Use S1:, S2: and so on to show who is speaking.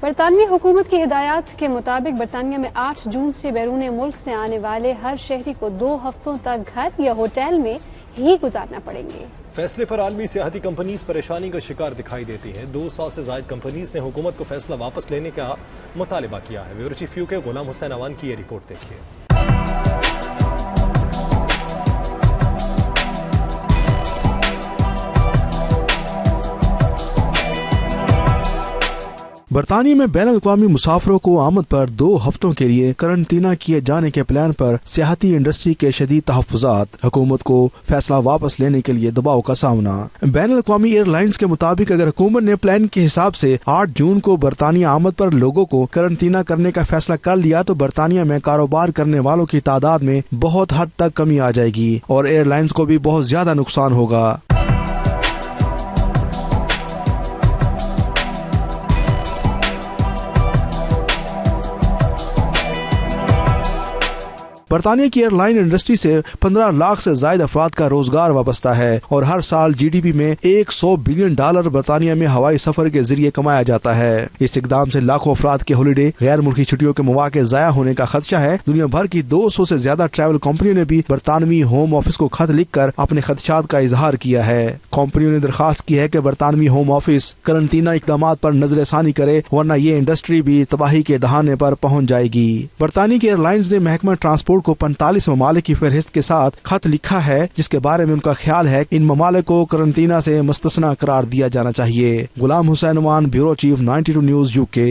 S1: برطانوی حکومت کی ہدایات کے مطابق برطانیہ میں 8 جون سے بیرون ملک سے آنے والے ہر شہری کو 2 ہفتوں تک گھر یا ہوٹل میں ہی گزارنا پڑیں گے۔
S2: فیصلے پر عالمی سیاحتی کمپنیز پریشانی کا شکار دکھائی دیتی ہیں۔ 200 سے زائد کمپنیز نے حکومت کو فیصلہ واپس لینے کا مطالبہ کیا ہے۔ Bureau chief UK Ghulam Hussain Awan کی یہ رپورٹ دیکھیے۔
S3: برطانیہ میں بین الاقوامی مسافروں کو آمد پر 2 ہفتوں کے لیے قرنطینہ کیے جانے کے پلان پر سیاحتی انڈسٹری کے شدید تحفظات، حکومت کو فیصلہ واپس لینے کے لیے دباؤ کا سامنا۔ بین الاقوامی ایئر لائنز کے مطابق اگر حکومت نے پلان کے حساب سے 8 جون کو برطانیہ آمد پر لوگوں کو قرنطینہ کرنے کا فیصلہ کر لیا تو برطانیہ میں کاروبار کرنے والوں کی تعداد میں بہت حد تک کمی آ جائے گی اور ایئر لائنز کو بھی بہت زیادہ نقصان ہوگا۔ برطانیہ کی ایئر لائن انڈسٹری سے 15 لاکھ سے زائد افراد کا روزگار وابستہ ہے اور ہر سال GDP میں $100 بلین برطانیہ میں ہوائی سفر کے ذریعے کمایا جاتا ہے۔ اس اقدام سے لاکھوں افراد کے ہالیڈے، غیر ملکی چھٹیوں کے مواقع ضائع ہونے کا خدشہ ہے۔ دنیا بھر کی 200 سے زیادہ ٹریول کمپنیوں نے بھی برطانوی ہوم آفس کو خط لکھ کر اپنے خدشات کا اظہار کیا ہے۔ کمپنیوں نے درخواست کی ہے کہ برطانوی ہوم آفس قرنطینہ اقدامات پر نظر ثانی کرے ورنہ یہ انڈسٹری بھی تباہی کے دہانے پر پہنچ جائے گی۔ برطانیہ کی ایئر لائنز نے محکمہ ٹرانسپورٹ کو 45 ممالک کی فہرست کے ساتھ خط لکھا ہے جس کے بارے میں ان کا خیال ہے کہ ان ممالک کو قرنطینہ سے مستثنی قرار دیا جانا چاہیے۔ Ghulam Hussain Awan, bureau chief, 92 news UK۔